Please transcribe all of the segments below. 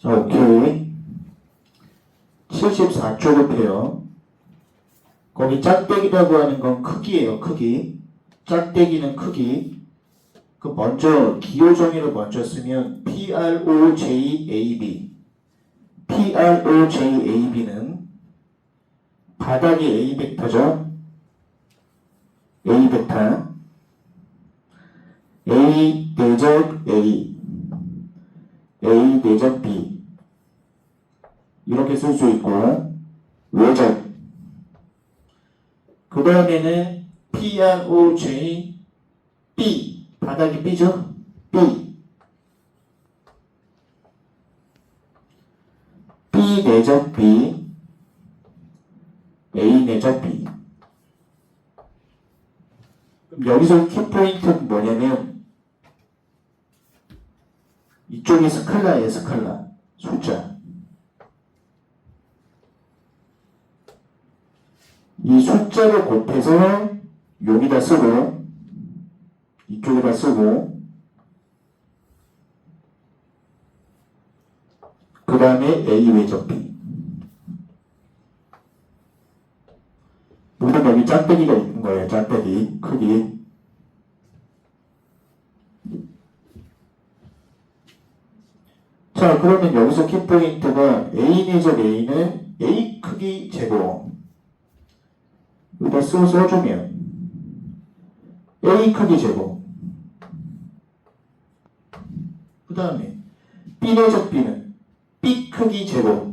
자, 오케이. 74쪽 급해요. 거기 짝대기라고 하는 건 크기예요, 크기. 짝대기는 크기. 그 먼저 기호 정의를 먼저 쓰면 PROJAB. PROJAB는 바닥이 A 벡터죠. A 벡터. A 대적 A. A 대적 B. 이렇게 쓸 수 있고, 외적. 그 다음에는 PROJ B. 바닥이 B죠? B. B 내적 B. A 내적 B. 그럼 여기서 키포인트는 뭐냐면, 이쪽이 스칼라예요, 스칼라. 숫자. 이 숫자를 곱해서 여기다 쓰고, 이쪽에다 쓰고, 그 다음에 A 외적 B. 모두 여기 짝대기가 있는 거예요, 짝대기. 크기. 자, 그러면 여기서 키포인트가 A 내적 A는 A 크기 제곱. 여기다 써주면 A 크기 제곱. 그 다음에 B 내적 B는 B 크기 제곱.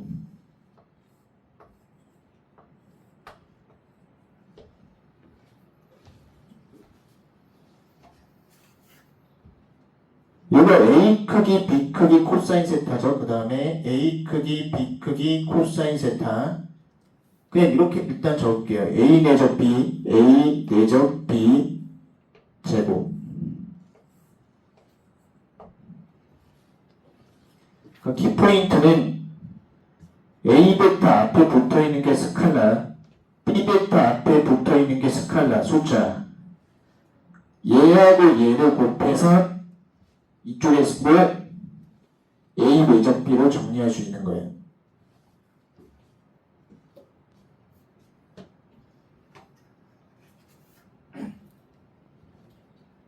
이거 A 크기, B 크기, 코사인 세타죠. 그 다음에 A 크기, B 크기, 코사인 세타. 그냥 이렇게 일단 적을게요. A 내적 B, A 내적 B 제곱. 그 키포인트는 A 벡터 앞에 붙어있는 게 스칼라, B 벡터 앞에 붙어있는 게 스칼라, 숫자. 얘하고 얘를 곱해서 이쪽에서 A 외적 B로 정리할 수 있는 거예요.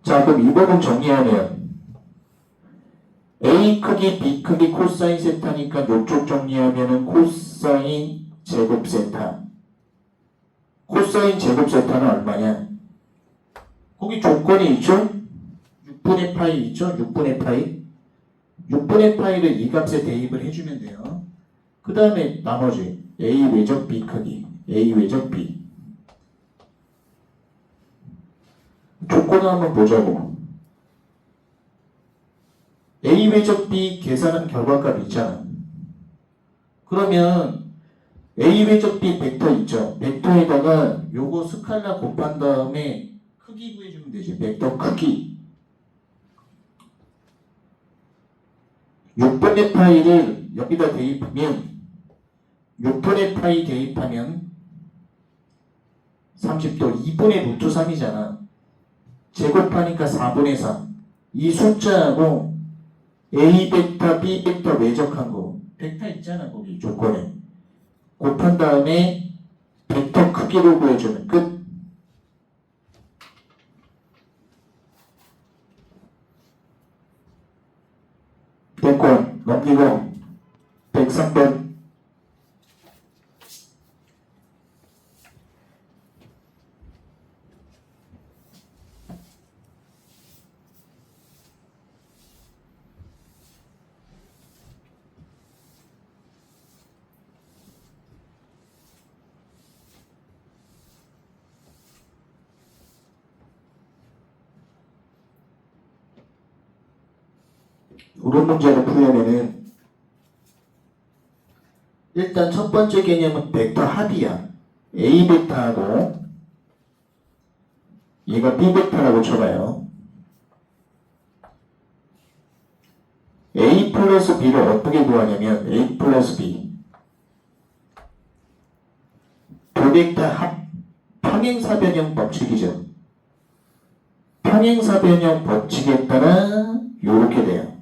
자, 그럼 이 부분 정리하면 A 크기, B 크기, 코사인 세타니까 이쪽 정리하면은 코사인 제곱 세타. 코사인 제곱 세타는 얼마냐? 거기 조건이 있죠? 6분의 파이 있죠? 6분의 파이. 6분의 파이를 이 값에 대입을 해주면 돼요. 그 다음에 나머지 A 외적 B 크기, A 외적 B. 조건을 한번 보자고. A 외적 B 계산한 결과값 있잖아. 그러면 A 외적 B 벡터 있죠? 벡터에다가 요거 스칼라 곱한 다음에 크기 구해주면 되지. 벡터 크기. 6분의 파이를 여기다 대입하면 6분의 파이 대입하면 30도 2분의 루트 3이잖아. 제곱하니까 4분의 3. 이 숫자하고 A 벡터, B 벡터 외적한 거 벡터 있잖아, 거기 조건에. 곱한 다음에 벡터 크기를 구해주면 끝. 됐고, 넘기고 103번. 이런 문제를 풀려면은 일단 첫 번째 개념은 벡터 합이야. A 벡터하고 얘가 B 벡터라고 쳐봐요. A 플러스 B를 어떻게 구하냐면 A 플러스 B 두 벡터 합 평행사변형 법칙이죠. 평행사변형 법칙에 따라 요렇게 돼요.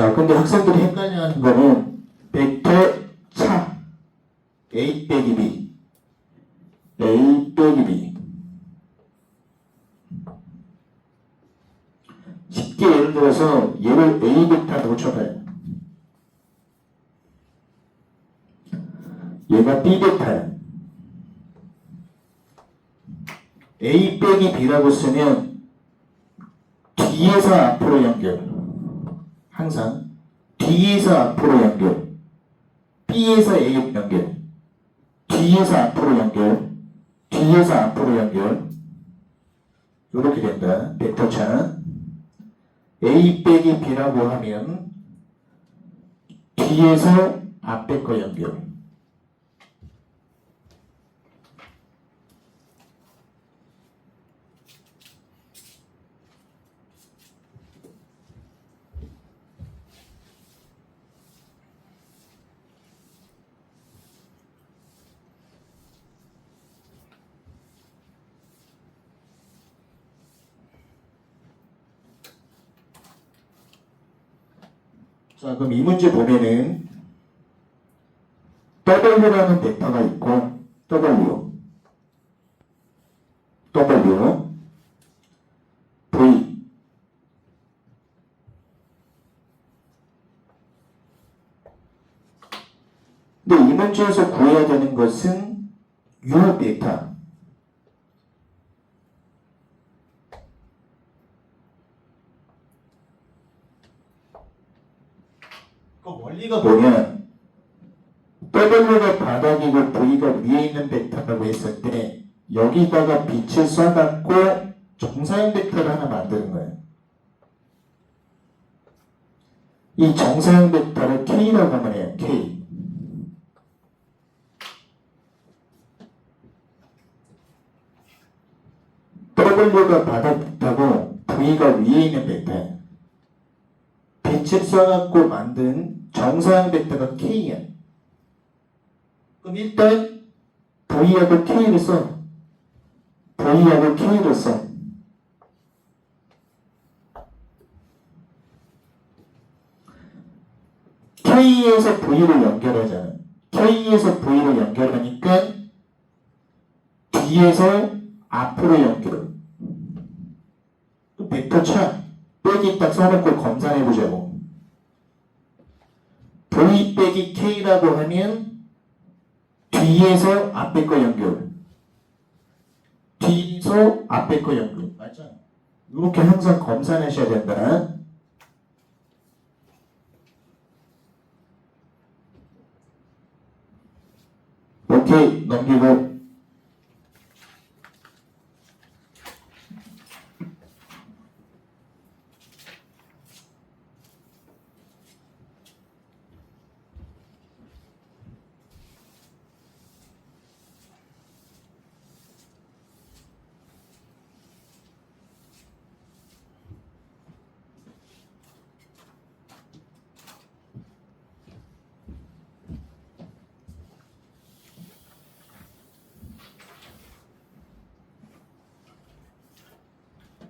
자, 근데 학생들이 헷갈려하는 거는 벡터 차 A 빼기 B A 빼기 B 쉽게 예를 들어서 얘를 A 벡터라고 쳐봐요. 얘가 B 벡터야. A 빼기 B라고 쓰면 뒤에서 앞으로 연결. 항상 뒤에서 앞으로 연결. B에서 A 연결. 뒤에서 앞으로 연결. 뒤에서 앞으로 연결. 이렇게 된다. 벡터차. A 빼기 B라고 하면 뒤에서 앞에 거 연결. 자, 그럼 이 문제 보면은 W라는 벡터가 있고 W V 근데 이 문제에서 구해야 되는 것은 U 벡터. 그 원리가 뭐냐? W가 바닥이고 V가 위에 있는 벡터라고 했을 때 여기다가 빛을 쏴갖고 정사형 벡터를 하나 만드는 거예요. 이 정사형 벡터를 K라고 하면 해요. K. W가 바닥 벡터고 V가 위에 있는 벡터예요. 빛을 쏴갖고 만든 정사형 벡터가 K야. 그럼 일단 V하고 K를 써. V하고 K를 써. K에서 V를 연결하잖아. K에서 V를 연결하니까 뒤에서 앞으로 연결. 또 벡터 차. 빼기 딱 써놓고 검사해보자고. V 빼기 K라고 하면 뒤에서 앞에 거 연결. 뒤에서 앞에 거 연결. 맞죠? 이렇게 항상 검사하셔야 된다. 오케이, 넘기고.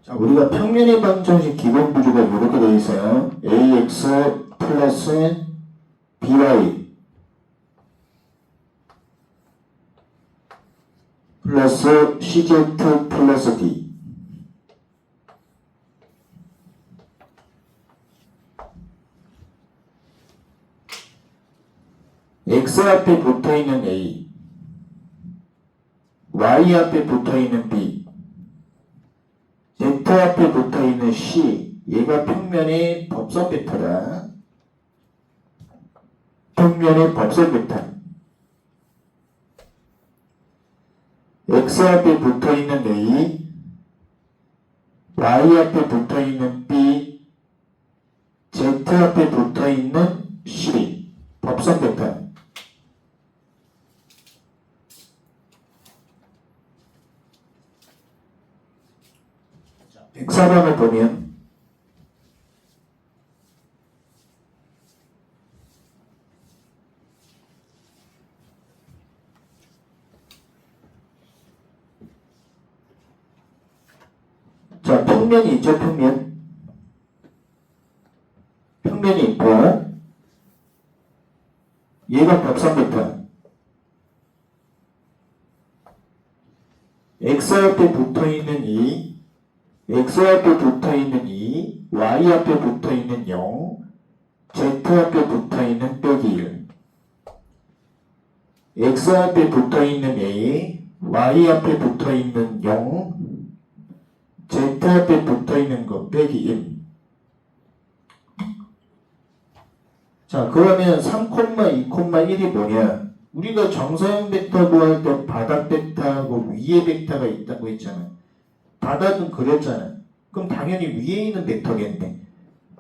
자, 우리가 평면의 방정식 기본 구조가 이렇게 되어 있어요. ax 플러스 by 플러스 cz 플러스 d. x 앞에 붙어있는 a, y 앞에 붙어있는 b, z 앞에 붙어있는 C, 얘가 평면의 법선 벡터다. 평면의 법선 벡터. X 앞에 붙어있는 A, Y 앞에 붙어있는 B, Z 앞에 붙어있는 C, 법선 벡터. 백사번을 보면 자, 평면이 있죠. 평면이 있고 얘가 법산 벡터. x 앞에 붙어있는 2, x 앞에 붙어있는 2, y 앞에 붙어있는 0, z 앞에 붙어있는 빼기 1. x 앞에 붙어있는 a, y 앞에 붙어있는 0, z 앞에 붙어있는 거 빼기 1. 자, 그러면 3,2,1이 뭐냐? 우리가 정사형 벡터 구할 때 바닥 벡터하고 위에 벡터가 있다고 했잖아. 바닥은 그렸잖아. 그럼 당연히 위에 있는 벡터겠네.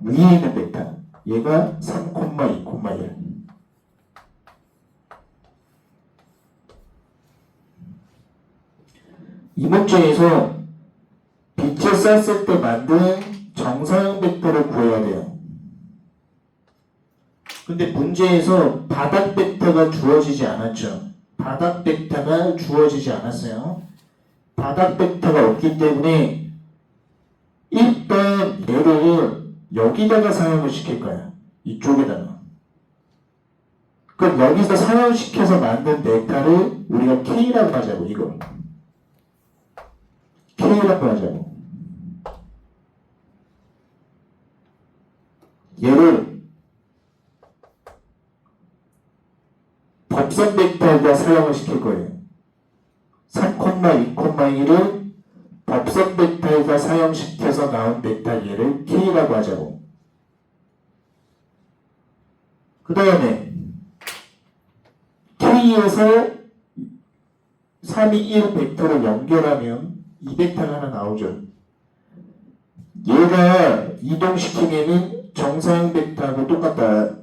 위에 있는 벡터. 얘가 3,2,1. 이 문제에서 빛을 쐈을 때 만든 정사형 벡터를 구해야 돼요. 근데 문제에서 바닥 벡터가 주어지지 않았죠. 바닥 벡터가 주어지지 않았어요. 바닥 벡터가 없기 때문에 일단 얘를 여기다가 사용을 시킬 거야. 이쪽에다가. 그럼 여기서 사용시켜서 만든 벡터를 우리가 K라고 하자고, 이걸. K라고 하자고. 얘를 법선 벡터에다 사용을 시킬 거예요. 3,2,1을 법선 벡터에다 사용시켜서 나온 벡터 얘를 K라고 하자고. 그 다음에 K에서 3, 2, 1 벡터를 연결하면 이 벡터가 하나 나오죠. 얘가 이동시키면은 정사형 벡터하고 똑같다.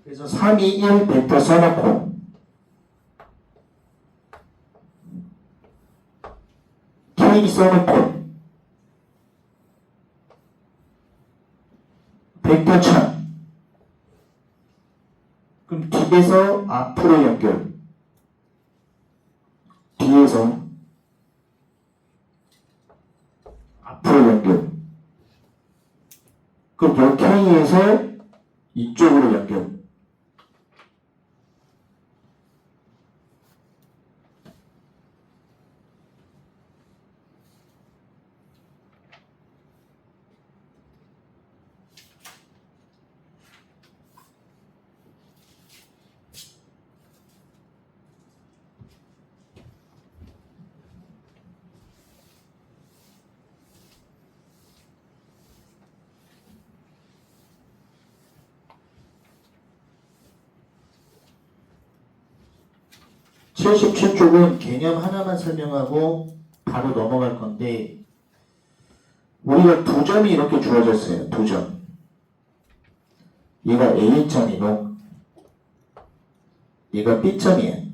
그래서 3, 2, 1 벡터 써놓고 K 써놓고 벡터 차. 그럼 뒤에서 앞으로 연결. 뒤에서 앞으로 연결. 그럼 요 K에서 이쪽으로 연결. (77) 쪽은 개념 하나만 설명하고 바로 넘어갈 건데 우리가 두 점이 이렇게 주어졌어요. 두 점. 얘가 A점이고 얘가 B점이에요.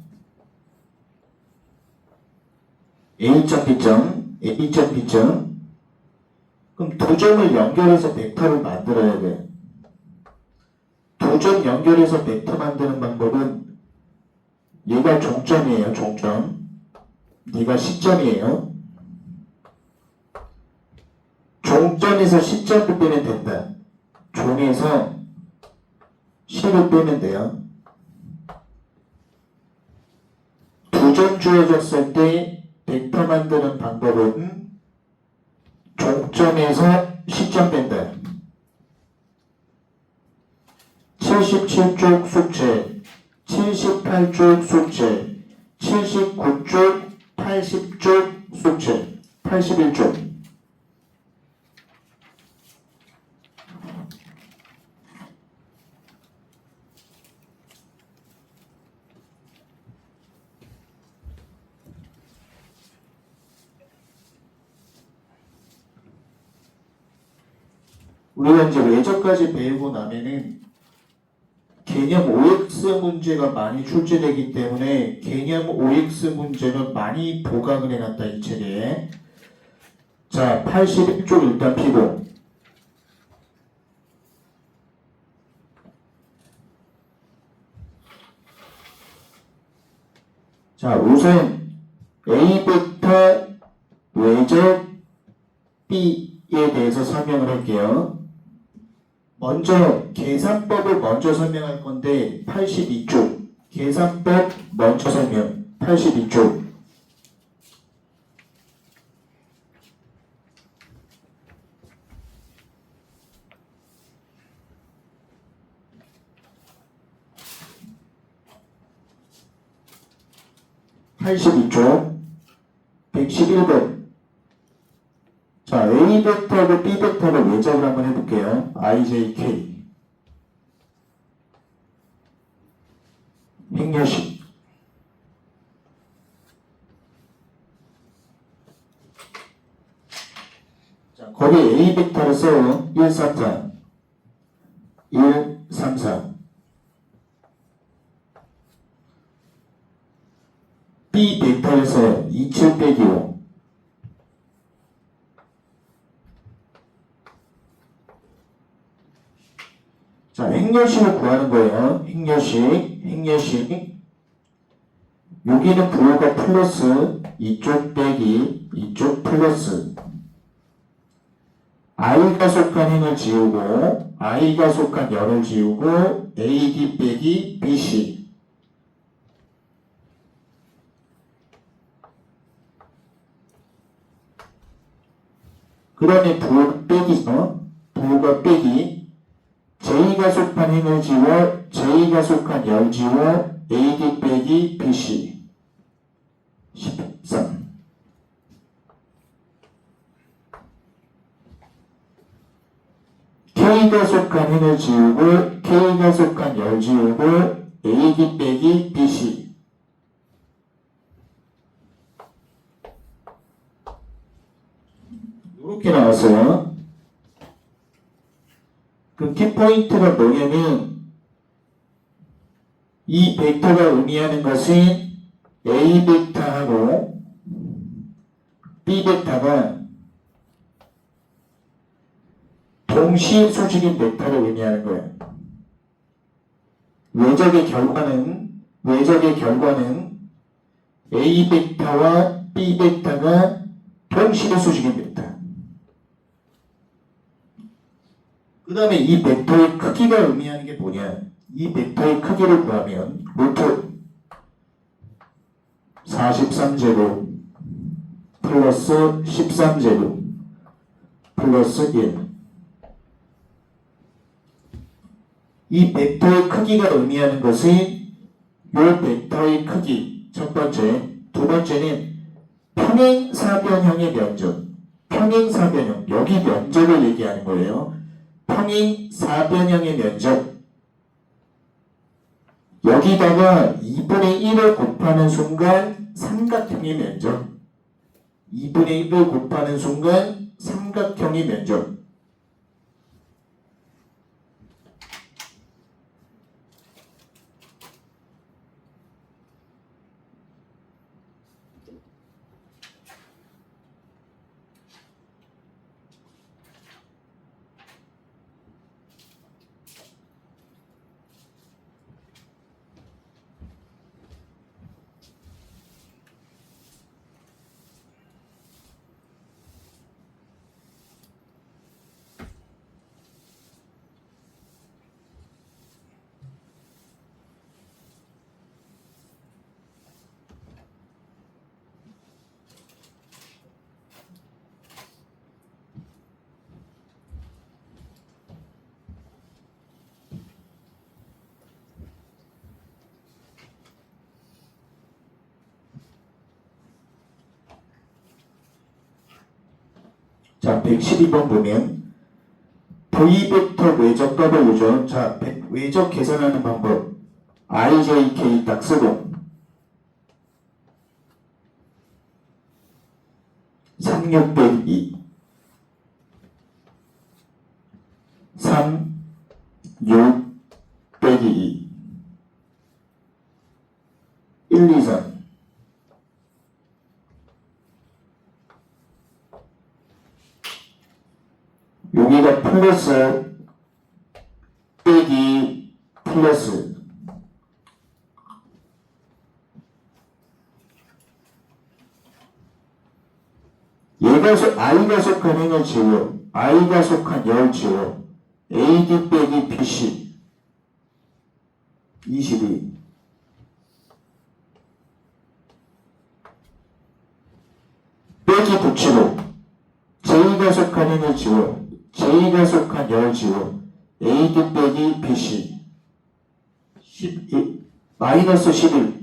A점, B점, A점, B점. 그럼 두 점을 연결해서 벡터를 만들어야 돼요. 두 점 연결해서 벡터 만드는 방법은 얘가 종점이에요. 종점. 얘가 시점이에요. 종점에서 시점을 빼면 된다. 종에서 시를 빼면 돼요. 두 점 주어졌을 때 벡터 만드는 방법은 종점에서 시점 뺀다. 77쪽 숙제, 78쪽 숙제, 79쪽, 80쪽 숙제, 81쪽. 우리가 이제 외적까지 배우고 나면은 개념 OX 문제가 많이 출제되기 때문에 개념 OX 문제는 많이 보강을 해놨다, 이 책에. 자, 81쪽 일단 피고. 자, 우선 A부터 외적 B에 대해서 설명을 할게요. 먼저 계산법을 먼저 설명할 건데 82쪽 계산법 먼저 설명 82쪽 82쪽 111번 자 A 벡터하고 B 벡터를 외적을 한번 해볼게요. IJK 행여식 자 거기 A 벡터를 써요. 1, 3, 4 1, 3, 4 B 벡터에서 27 빼기 5 자, 행여식을 구하는 거예요. 행여식 여기는 부호가 플러스 이쪽 빼기 이쪽 플러스 i가 속한 행을 지우고 i가 속한 열을 지우고 AD 빼기 BC 그 다음에 부호가 빼기 J가 속한 행을 지워 J가 속한 열 지워 AD 빼기 BC 13 K가 속한 행을 지우고 K가 속한 열 지우고 AD 빼기 BC 이렇게 나왔어요. 그럼 키포인트가 뭐냐면 이 벡터가 의미하는 것은 A 벡터하고 B 벡터가 동시 수직인 벡터를 의미하는 거예요. 외적의 결과는 A 벡터와 B 벡터가 동시 수직인 벡터. 그 다음에 이 벡터의 크기가 의미하는 게 뭐냐? 이 벡터의 크기를 구하면 루트 43제곱 플러스 13제곱 플러스 1 이 벡터의 크기가 의미하는 것은 이 벡터의 크기 첫 번째, 두 번째는 평행사변형의 면적 평행사변형 여기 면적을 얘기하는 거예요. 평행사변형의 면적 여기다가 2분의 1을 곱하는 순간 삼각형의 면적 2분의 1을 곱하는 순간 삼각형의 면적 자, 112번 보면 V벡터 외적값을 보죠. 자, 외적 계산하는 방법 IJK 딱 쓰고 36 빼기 3, 6 빼기 2 1, 2, 3 여기가 플러스 빼기 플러스 I가 속한 행을 지워 I가 속한 열 지워 AD 빼기 BC 22 빼기 붙이고 J가 속한 힘을 지워 J가 속한 열 지워 AD 빼기 BC 12 마이너스 11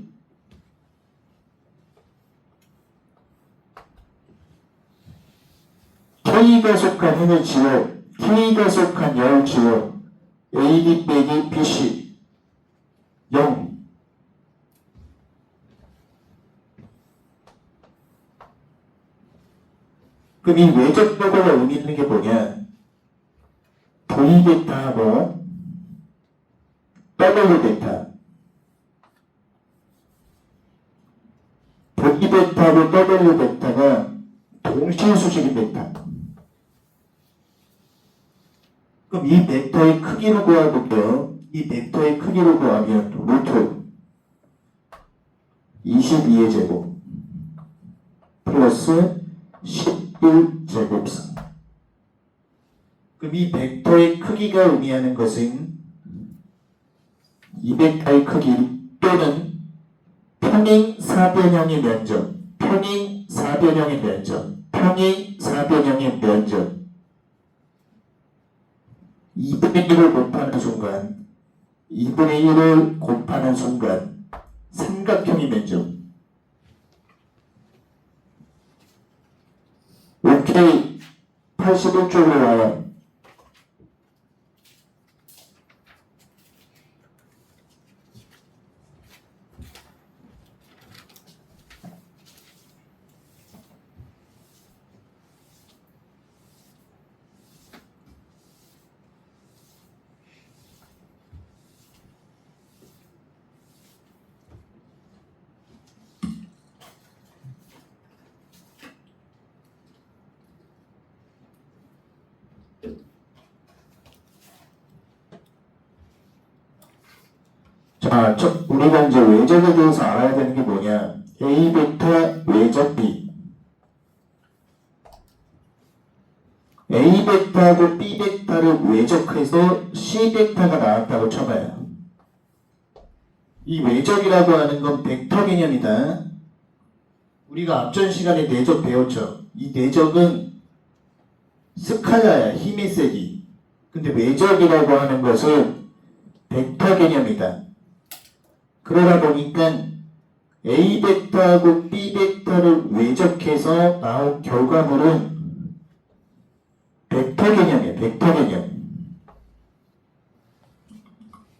K가 속한 힘을 지워 K가 속한 열 지워 AD 빼기 BC 0 그럼 이 외적 도구가 의미 있는 게 뭐냐? V 베타하고 W 베타 V 베타하고 W 베타가 동시에 수직인 베타. 그럼 이 벡터의 크기를 구해볼게요. 이 벡터의 크기를 구하면 루트 22의 제곱 플러스 11제곱선. 그럼 이 벡터의 크기가 의미하는 것은 이 벡터의 크기 또는 평행 사변형의 면적, 평행 사변형의 면적, 평행 사변형의 면적 2분의 1을 곱하는 순간 2분의 1을 곱하는 순간 삼각형의 면적. 오케이. 81쪽으로 와요. 자, 우리가 이제 외적에 대해서 알아야 되는 게 뭐냐? A 베타 외적 B. A 베타하고 B 베타를 외적해서 C 베타가 나왔다고 쳐봐요. 이 외적이라고 하는 건 벡터 개념이다. 우리가 앞전 시간에 내적 배웠죠. 이 내적은 스칼라야, 힘의 세기. 근데 외적이라고 하는 것은 벡터 개념이다. 그러다 보니까 A 벡터하고 B 벡터를 외적해서 나온 결과물은 벡터 개념이에요. 벡터 개념.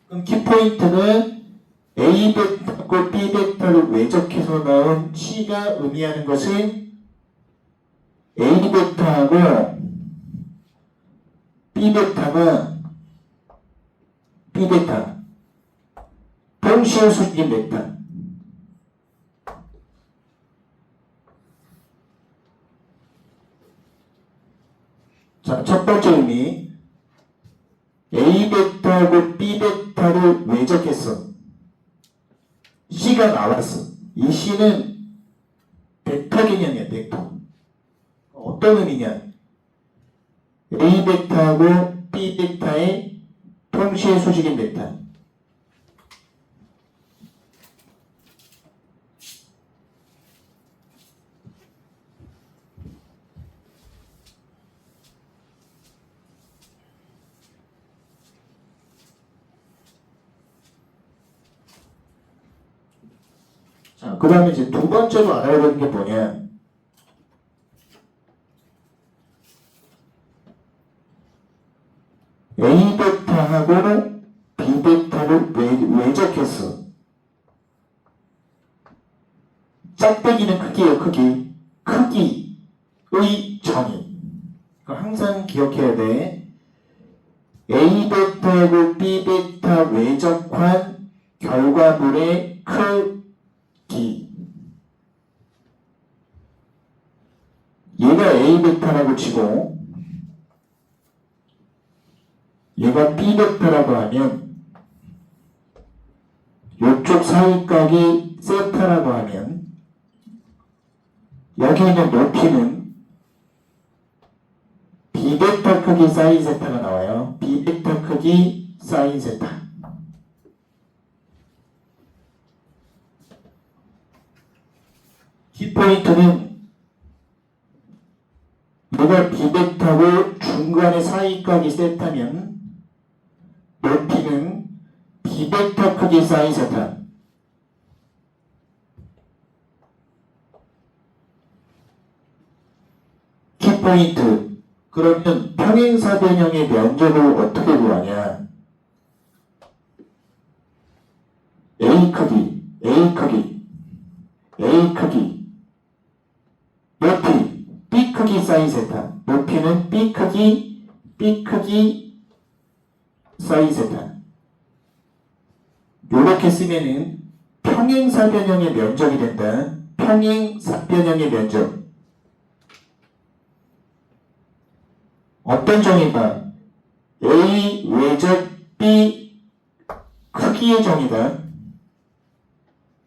그럼 키포인트는 A 벡터하고 B 벡터를 외적해서 나온 C가 의미하는 것은 A 벡터하고 B 벡터가 B 벡터 동시에 수직인 벡터. 자, 첫 번째 의미. A 벡터하고 B 벡터를 외적했어. C가 나왔어. 이 C는 벡터 개념이야, 벡터. 어떤 의미냐? A 벡터하고 B 벡터의 동시에 수직인 벡터. 자, 그 다음에 이제 두 번째로 알아야 되는 게 뭐냐? A 벡터하고 B 벡터를 외적했어. 짝대기는 크기예요, 크기. 크기의 정의. 항상 기억해야 돼. A 벡터하고 B 벡터 외적한 결과물의 크기. 얘가 A 벡터라고 치고 얘가 B 벡터라고 하면 이쪽 사이각이 세타라고 하면 여기 있는 높이는 B 벡터 크기 사인 세타가 나와요. B 벡터 크기 사인 세타. 키포인트는 얘가 비벡터고 중간에 사이각이 세타면 높이는 비벡터 크기 사인 세타. 키포인트. 그러면 평행사변형의 면적을 어떻게 구하냐? A 크기, A 크기, A 크기, 높이, B 크기 사인 세타. 높이는 B 크기, B 크기 사인 세타. 요렇게 쓰면은 평행사변형의 면적이 된다. 평행사변형의 면적. 어떤 정의다? A 외적 B 크기의 정의다.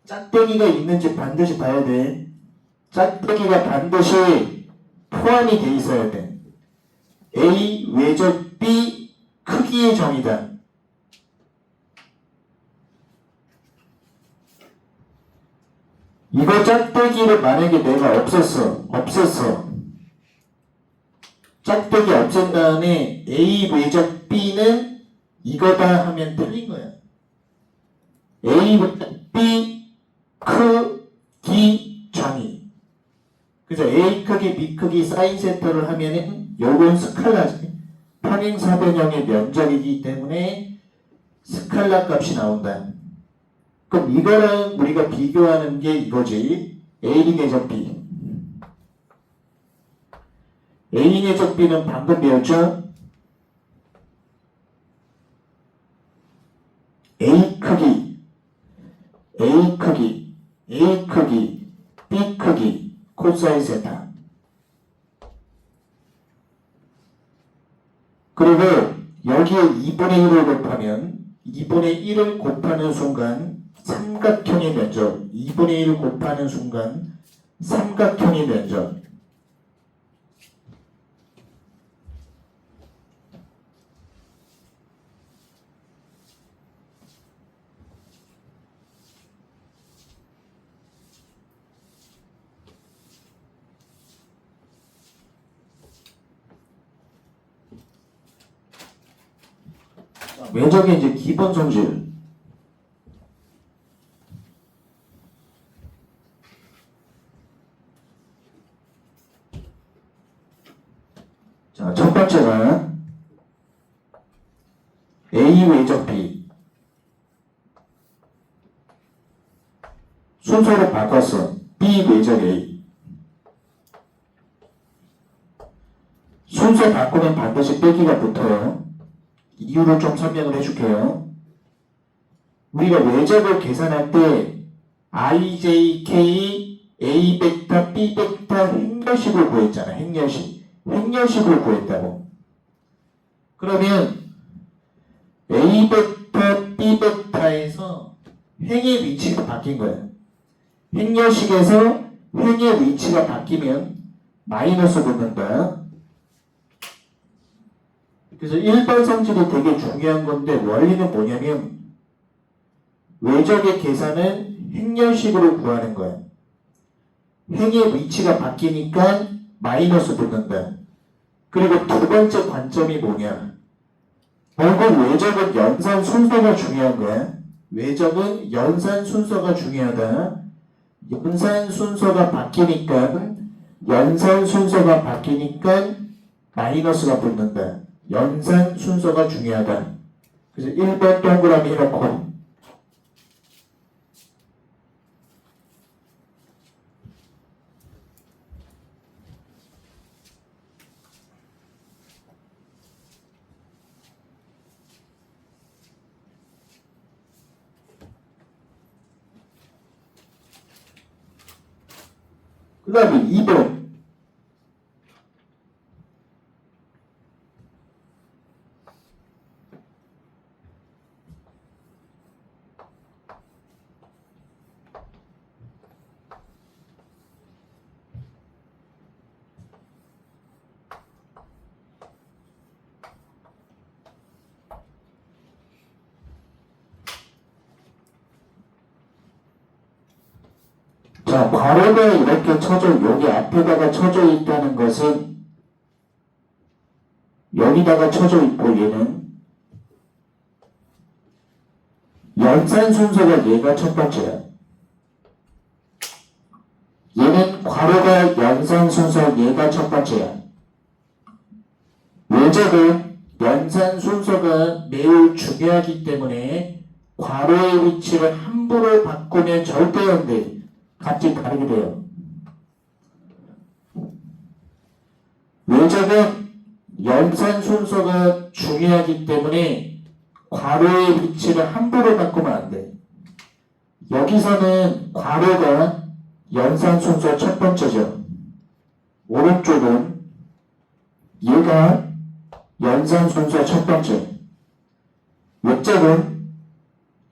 짝대기가 있는지 반드시 봐야 돼. 짝대기가 반드시 포함이 돼 있어야 돼. A 외적 B 크기의 정의다. 이거 짝대기를 만약에 내가 없앴어. 짝대기 없앤 다음에 A 외적 B는 이거다 하면 틀린 거야. A 외적 B 크기 정의. 그래서 A 크기, B 크기 사인 세타를 하면은 요건 스칼라지. 평행사변형의 면적이기 때문에 스칼라 값이 나온다. 그럼 이거랑 우리가 비교하는 게 이거지. A 내적 B. A 내적 B는 방금 배웠죠? A 크기, A 크기, A 크기, B 크기, 코사인 세타. 그리고 여기에 2분의 1을 곱하면 2분의 1을 곱하는 순간 삼각형의 면적. 2분의 1 곱하는 순간 삼각형의 면적. 면적의 이제 기본 성질. 자, 첫 번째가 A 외적 B. 순서를 바꿨어. B 외적 A. 순서 바꾸면 반드시 빼기가 붙어요. 이유를 좀 설명을 해줄게요. 우리가 외적을 계산할 때 IJK A 벡터 B 벡터 행렬식을 구했잖아. 행렬식을 구했다고. 그러면 A 벡터 B 벡터에서 행의 위치가 바뀐 거야. 행렬식에서 행의 위치가 바뀌면 마이너스 붙는다. 그래서 일반 성질이 되게 중요한 건데 원리는 뭐냐면 외적의 계산은 행렬식으로 구하는 거야. 행의 위치가 바뀌니까 마이너스 붙는다. 그리고 두 번째 관점이 뭐냐? 결국 외적은 연산 순서가 중요한 거야. 외적은 연산 순서가 중요하다. 연산 순서가 바뀌니까 마이너스가 붙는다. 연산 순서가 중요하다. 그래서 1번 동그라미 해놓고 그 다음에 2번 자, 괄호가 이렇게 여기 앞에다가 쳐져 있다는 것은 여기다가 쳐져 있고 얘는 연산 순서가 얘가 첫 번째야. 얘는 괄호가 연산 순서 얘가 첫 번째야. 왜냐면 연산 순서가 매우 중요하기 때문에 괄호의 위치를 함부로 바꾸면 절대 안 돼. 같이 다르게 돼요. 왜냐면 연산 순서가 중요하기 때문에 괄호의 위치를 함부로 바꾸면 안 돼. 여기서는 괄호가 연산 순서 첫 번째죠. 오른쪽은 얘가 연산 순서 첫 번째. 왼쪽은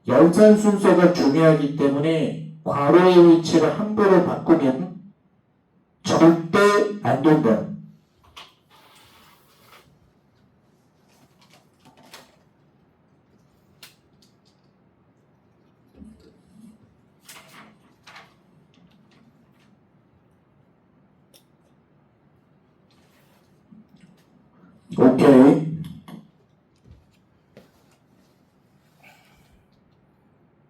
연산 순서가 중요하기 때문에 괄호의 위치를 함부로 바꾸면 절대 안 된다.